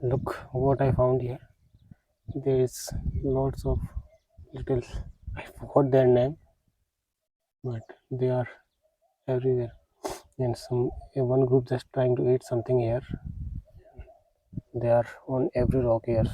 Look what I found here. There is lots of little, I forgot their name, but they are everywhere. And one group just trying to eat something here. They are on every rock here.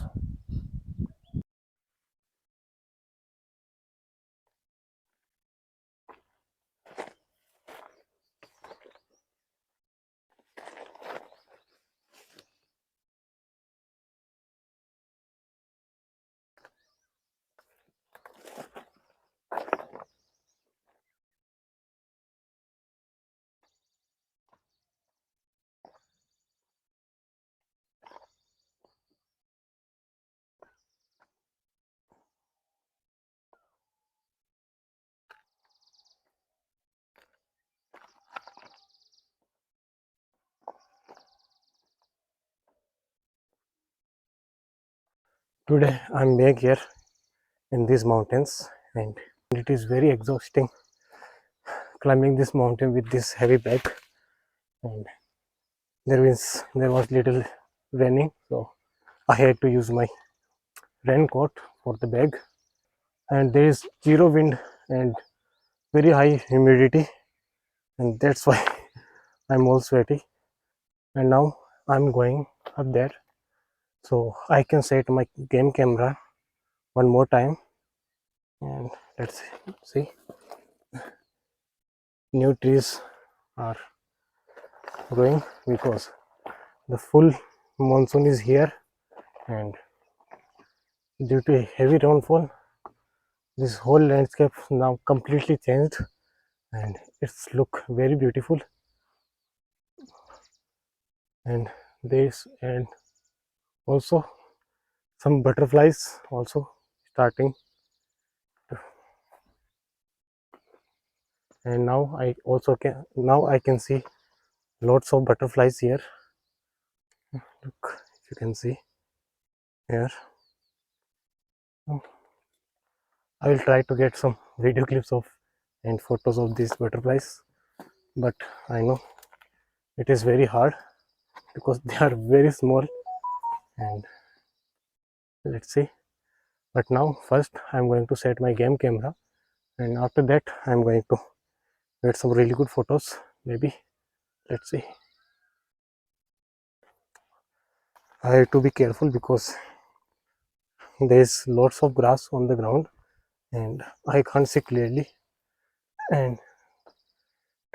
Today I'm back here in these mountains, and it is very exhausting climbing this mountain with this heavy bag. And there was little raining, so I had to use my raincoat for the bag. And there is zero wind and very high humidity, and that's why I'm all sweaty. And now I'm going up there so I can set my game camera one more time. And let's see, new trees are growing because the full monsoon is here, and due to a heavy rainfall this whole landscape now completely changed, and it's look very beautiful. And and also some butterflies also starting. And now I can see lots of butterflies here. Look, if you can see here. I will try to get some video clips of and photos of these butterflies, but I know it is very hard because they are very small. And let's see. But now first I'm going to set my game camera, and after that I'm going to get some really good photos maybe. Let's see. I have to be careful because there is lots of grass on the ground and I can't see clearly, and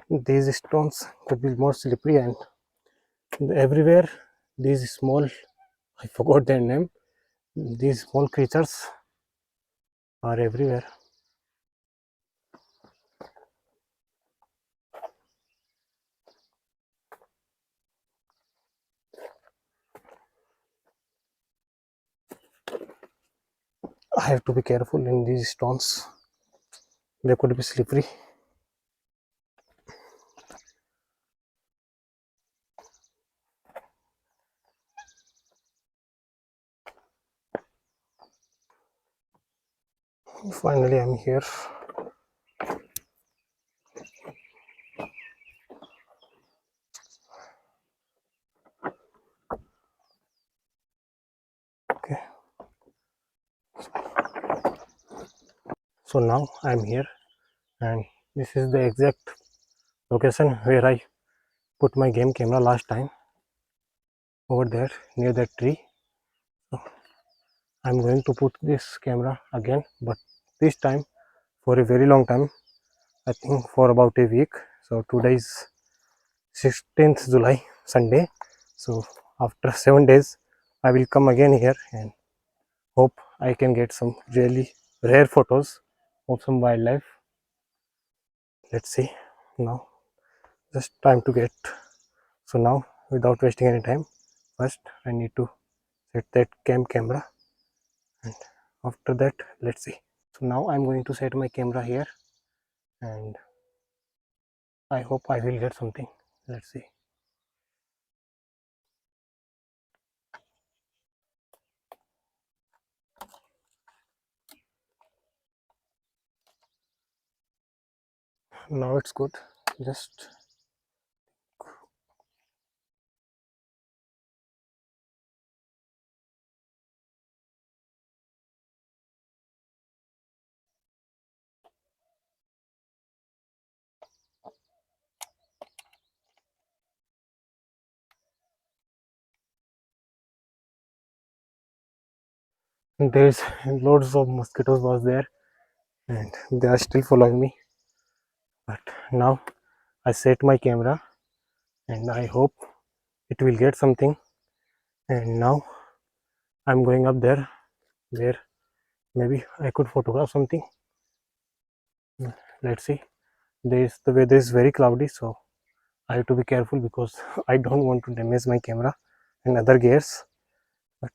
these stones could be more slippery. And everywhere these small, I forgot their name, these small creatures are everywhere. I have to be careful in these stones, they could be slippery. Finally I'm here. Okay, so now I'm here, and this is the exact location where I put my game camera last time, over there near that tree. So I'm going to put this camera again, but this time for a very long time, I think for about a week. So today is 16th July, Sunday. So after 7 days I will come again here and hope I can get some really rare photos of some wildlife. Let's see. Now just time to get. So now without wasting any time, first I need to set that camera, and after that let's see. So now I'm going to set my camera here, and I hope I will get something. Let's see. Now it's good. Just there's loads of mosquitoes was there, and they are still following me. But now I set my camera, and I hope it will get something. And now I'm going up there where maybe I could photograph something. Let's see. The weather is very cloudy, so I have to be careful because I don't want to damage my camera and other gears. But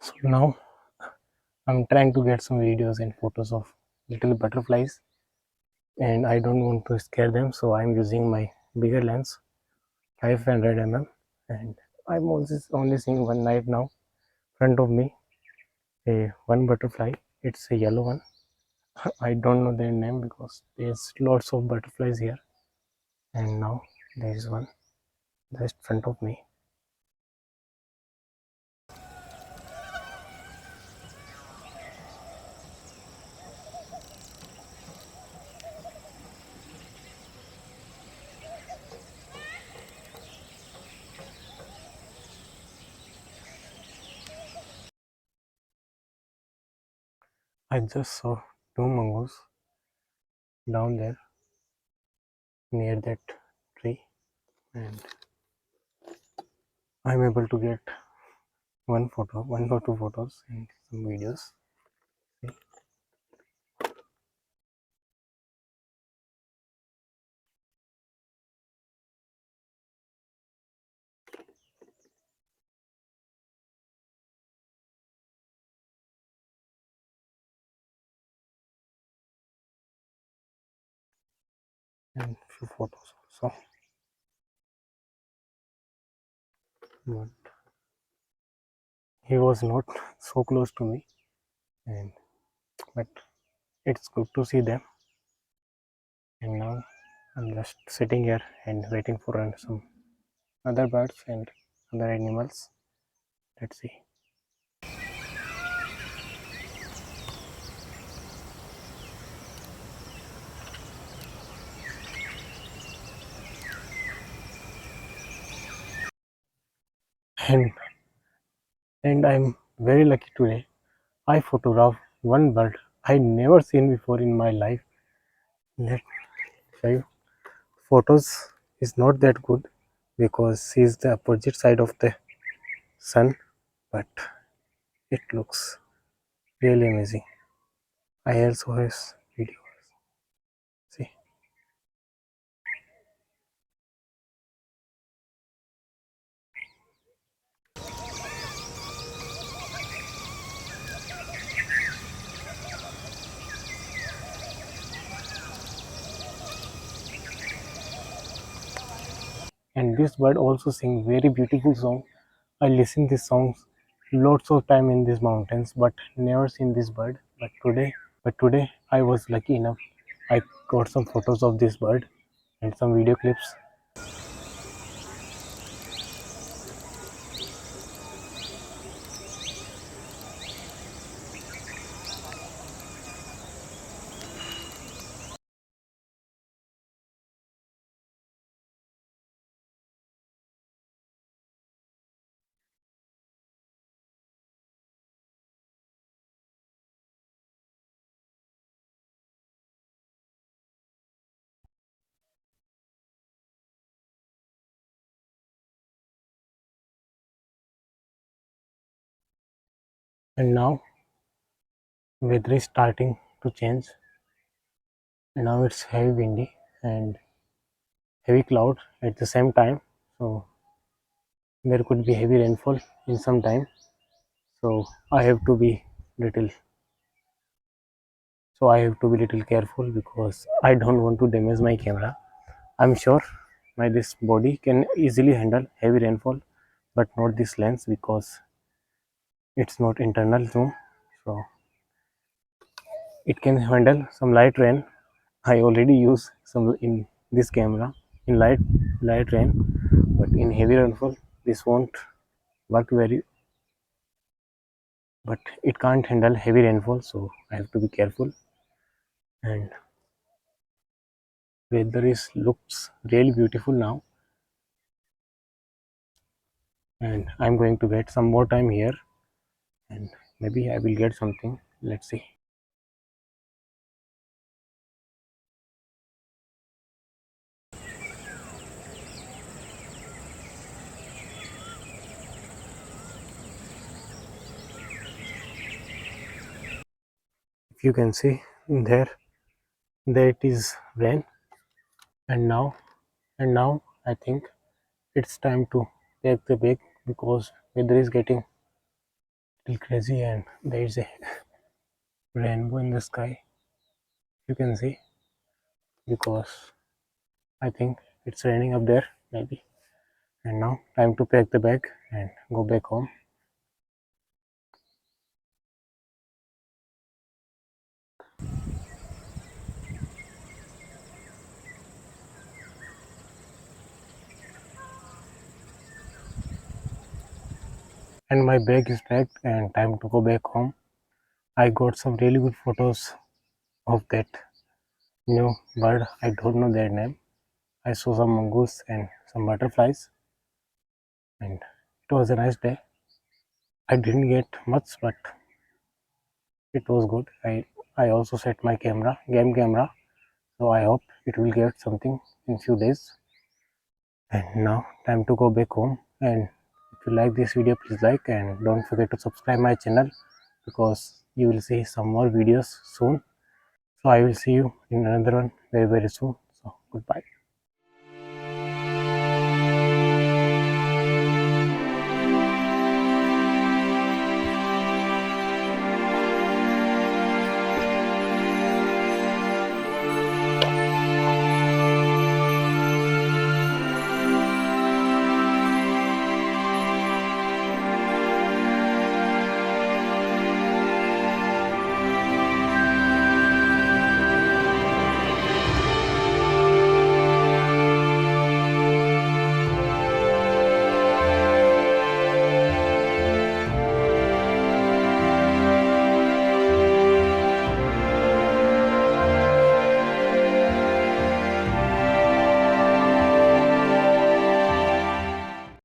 so now I'm trying to get some videos and photos of little butterflies, and I don't want to scare them, so I'm using my bigger lens, 500 mm, and I'm also only seeing one knife now front of me. One butterfly, it's a yellow one. I don't know their name because there's lots of butterflies here, and now there is one just front of me. I just saw two mongoose down there near that tree, and I'm able to get one photo, one or two photos and some videos. And few photos also. But he was not so close to me, and but it's good to see them. And now I'm just sitting here and waiting for some other birds and other animals. Let's see. And I'm very lucky today. I photographed one bird I never seen before in my life. Let me show you. Photos is not that good because he is the opposite side of the sun, but it looks really amazing. I also has video. See, and this bird also sing very beautiful song. I listen these songs lots of time in these mountains, but never seen this bird. But today I was lucky enough. I got some photos of this bird and some video clips. And now weather is starting to change, and now it's heavy windy and heavy cloud at the same time, so there could be heavy rainfall in some time. So I have to be little little careful because I don't want to damage my camera. I'm sure my this body can easily handle heavy rainfall, but not this lens because it's not internal zoom, so it can handle some light rain. I already use some in this camera in light rain, but in heavy rainfall this won't work very. But it can't handle heavy rainfall, so I have to be careful. And weather is looks really beautiful now, and I'm going to get some more time here, and maybe I will get something. Let's see. If you can see there, it is rain, and now I think it's time to take the bag because weather is getting little crazy and there is a rainbow in the sky. You can see because I think it's raining up there maybe. And now time to pack the bag and go back home. And my bag is packed and time to go back home. I got some really good photos of that new bird. I don't know their name. I saw some mongoose and some butterflies, and it was a nice day. I didn't get much, but it was good. I also set my game camera, so I hope it will get something in few days. And now time to go back home. And if you like this video, please like and don't forget to subscribe my channel because you will see some more videos soon. So I will see you in another one very soon. So goodbye.